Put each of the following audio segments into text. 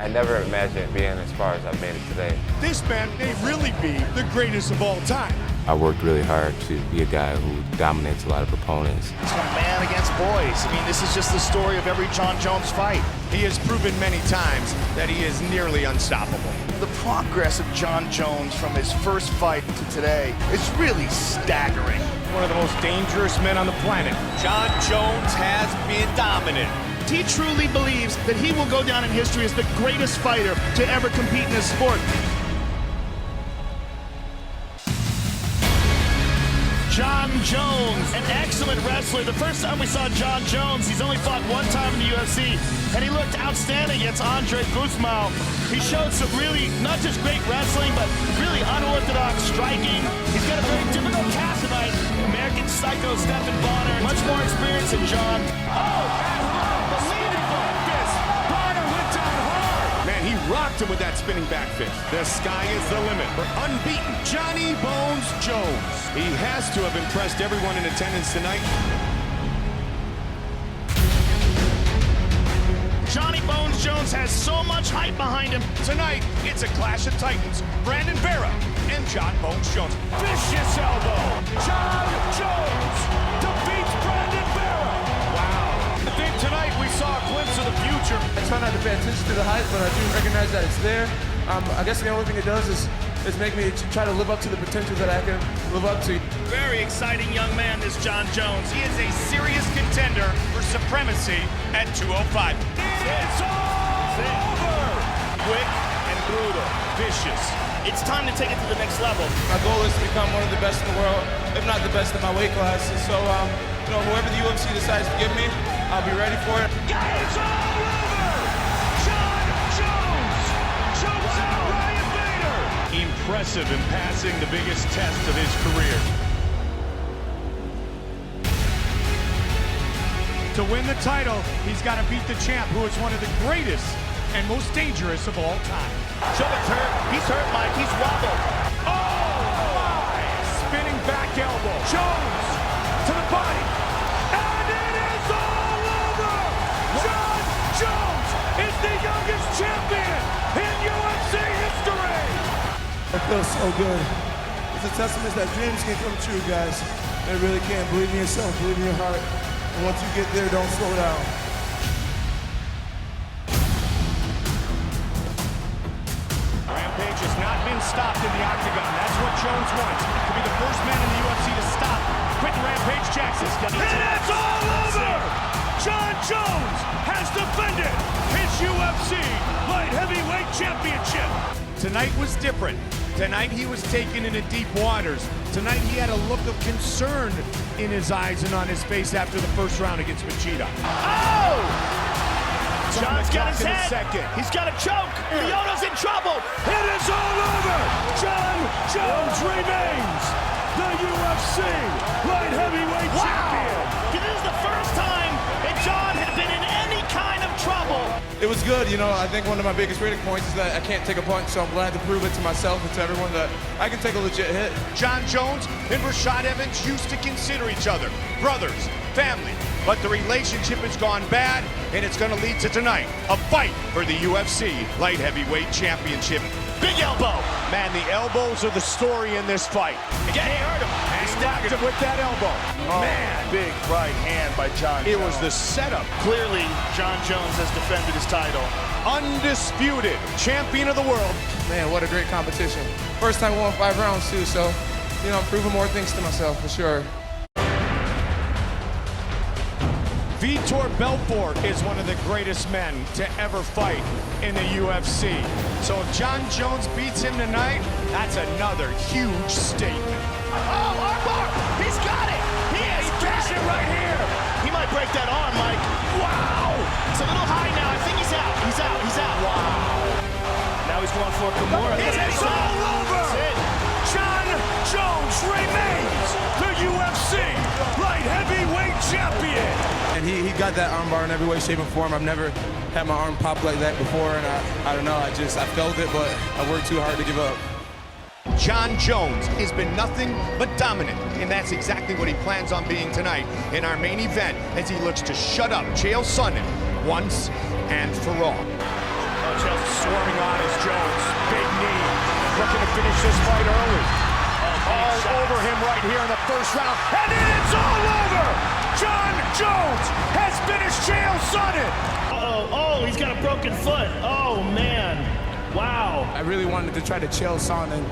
I never imagined being as far as I've made it today. This man may really be the greatest of all time. I worked really hard to be a guy who dominates a lot of opponents. It's a man against boys. I mean, this is just the story of every Jon Jones fight. He has proven many times that he is nearly unstoppable. The progress of Jon Jones from his first fight to today is really staggering. One of the most dangerous men on the planet. Jon Jones has been dominant. He truly believes that he will go down in history as the greatest fighter to ever compete in this sport. Jon Jones, an excellent wrestler. The first time we saw Jon Jones, he's only fought one time in the UFC, and he looked outstanding against Andre Guzmão. He showed some really, not just great wrestling, but really unorthodox striking. He's got a very difficult cast tonight. American Psycho Stephan Bonner, much more experience than Jon. He rocked him with that spinning back fist. The sky is the limit for unbeaten Johnny Bones Jones. He has to have impressed everyone in attendance tonight. Johnny Bones Jones has so much hype behind him. Tonight, it's a clash of titans. Brandon Vera and Jon Bones Jones. Vicious elbow. Jon Jones defeats Brandon Vera. Wow. I think tonight we saw a glimpse of the future. I try not to pay attention to the hype, but I do recognize that it's there. I guess the only thing it does is make me try to live up to the potential that I can live up to. Very exciting young man, this Jon Jones. He is a serious contender for supremacy at 205. It's all over! Quick and brutal. Vicious. It's time to take it to the next level. My goal is to become one of the best in the world, if not the best in my weight class. And so, whoever the UFC decides to give me, I'll be ready for it. It's all over! Jon Jones chokes out Ryan Bader! Impressive in passing the biggest test of his career. To win the title, he's got to beat the champ, who is one of the greatest and most dangerous of all time. Jones hurt. He's hurt, Mike. He's wobbled. Oh, my! Spinning back elbow. Jones to the body. And it is all over! Jon Jones is the youngest champion in UFC history! It feels so good. It's a testament that dreams can come true, guys. They really can. Believe in yourself, believe in your heart. And once you get there, don't slow down. Rampage has not been stopped in the octagon. That's what Jones wants. To be the first man in the UFC to stop Quinton Rampage Jackson. And it's all over! Jon Jones has defended his UFC light heavyweight championship. Tonight was different. Tonight he was taken into deep waters. Tonight he had a look of concern in his eyes and on his face after the first round against Machida. Oh! Jon's got his head. He's got a choke. Lyoto's in trouble. It is all over. Jon Jones remains the UFC light heavyweight champion. This is the first time that Jon had been in any kind of trouble. It was good, I think one of my biggest critic points is that I can't take a punch, so I'm glad to prove it to myself and to everyone that I can take a legit hit. Jon Jones and Rashad Evans used to consider each other brothers, family, but the relationship has gone bad, and it's going to lead to tonight, a fight for the UFC light heavyweight championship. Big elbow. Man, the elbows are the story in this fight. Again, he hurt him. And he knocked him with that elbow. Oh, Man, big right hand by Jon it Jones. was the setup. Clearly, Jon Jones has defended his title. Undisputed champion of the world. Man, what a great competition. First time won 5 rounds too, so, I'm proving more things to myself for sure. Vitor Belfort is one of the greatest men to ever fight in the UFC. So if Jon Jones beats him tonight, that's another huge statement. Oh, armbar! He's got it! He has got it right here! He might break that arm, Mike. Wow! It's a little high now. I think he's out. He's out. He's out. Wow. Now he's going for Kimura. It is all over! That's it. Jon Jones remains the UFC light heavyweight champion! And he got that armbar in every way, shape, and form. I've never had my arm pop like that before, and I don't know, I felt it, but I worked too hard to give up. Jon Jones has been nothing but dominant, and that's exactly what he plans on being tonight in our main event as he looks to shut up Chael Sonnen once and for all. Just swarming on is Jones. Big knee. Looking to finish this fight early. All over him right here in the first round. And then it's all over! Jon Jones has finished Chael Sonnen. Oh, he's got a broken foot. Oh, man. Wow. I really wanted to try to Chael Sonnen,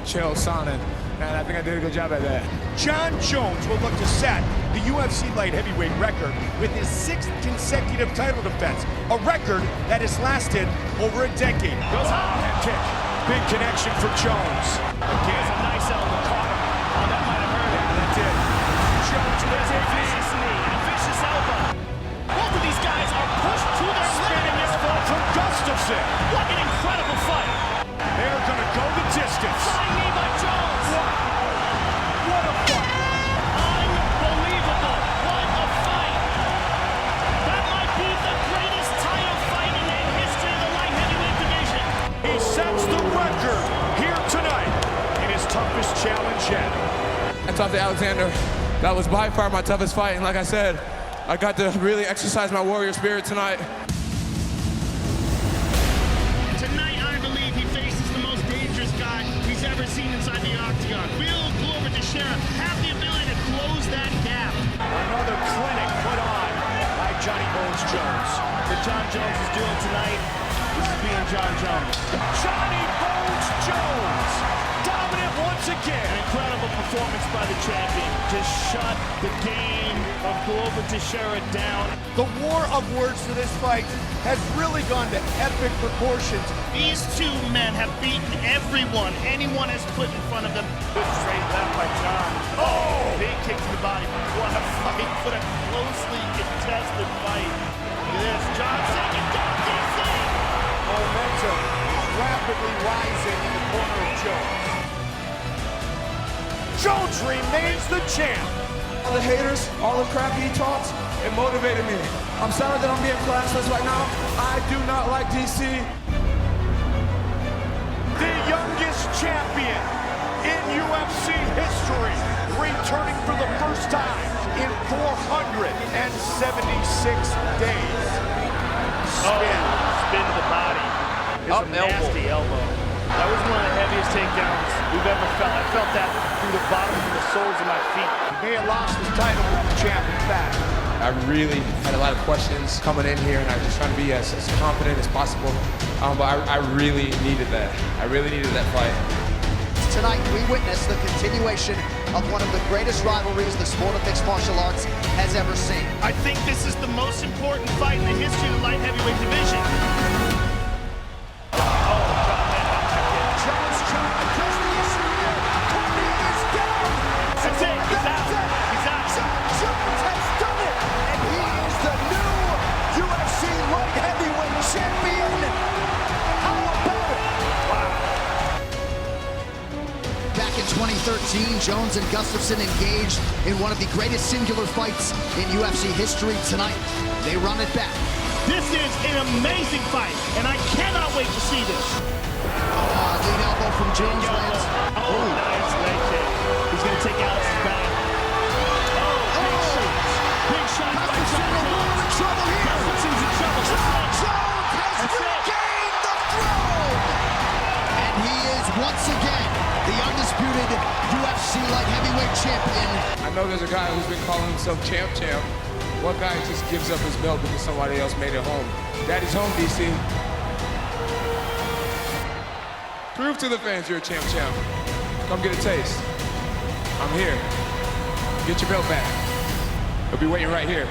and I think I did a good job at that. Jon Jones will look to set the UFC light heavyweight record with his 6th consecutive title defense, a record that has lasted over a decade. Goes high, head kick. Big connection for Jones. Again, a nice elbow caught him. Oh, that might have hurt him. That did. Jones with a vicious knee, a vicious elbow. Both of these guys are pushed to their Spinning this fall from Gustafsson. What an incredible fight. They're going to go the distance. Flying knee by Jones. What a fight. Unbelievable. What a fight. That might be the greatest title fight in the history of the light heavyweight division. He sets the record here tonight in his toughest challenge yet. I talked to Alexander. That was by far my toughest fight, and like I said, I got to really exercise my warrior spirit tonight. Tonight, I believe he faces the most dangerous guy he's ever seen inside the octagon. Will Glover Teixeira have the ability to close that gap? Another clinic put on by Johnny Bones Jones. What Jon Jones is doing tonight, this is being Jon Jones. Johnny Bones Jones, dominant once again. An incredible performance by the champion. Just shut the game of Glover Teixeira down. The war of words for this fight has really gone to epic proportions. These two men have beaten everyone anyone has put in front of them. Good straight left by Jon. Oh! Big kick to the body. What a fight. What a closely contested fight. Look at this. Jon saying it down, DC! Momentum rapidly rising in the corner of Jones. Jones remains the champ. All the haters, all the crap he talks, it motivated me. I'm sorry that I'm being classless right now. I do not like DC. The youngest champion in UFC history, returning for the first time in 476 days. Spin to the body. It's a nasty elbow. That was one of the heaviest takedowns we've ever felt. I felt that through the bottom of the soles of my feet. He may have lost his title with the champ back. I really had a lot of questions coming in here, and I was just trying to be as confident as possible. But I really needed that. I really needed that fight. Tonight, we witnessed the continuation of one of the greatest rivalries the sport of mixed martial arts has ever seen. I think this is the most important fight in the history of the light heavyweight division. Back in 2013, Jones and Gustafsson engaged in one of the greatest singular fights in UFC history. Tonight, they run it back. This is an amazing fight, and I cannot wait to see this. Lead elbow from Jones lands. Oh, nice leg kick. He's going to take Alex's back. Oh, big shot. Big shot by Jon Jones. In trouble here. Gustafsson's in trouble. Jon Jones has regained the throne. And he is once again the undisputed UFC light heavyweight champion. I know there's a guy who's been calling himself champ. One guy just gives up his belt because somebody else made it home. Daddy's home, DC. Prove to the fans you're a champ. Come get a taste. I'm here. Get your belt back. He'll be waiting right here.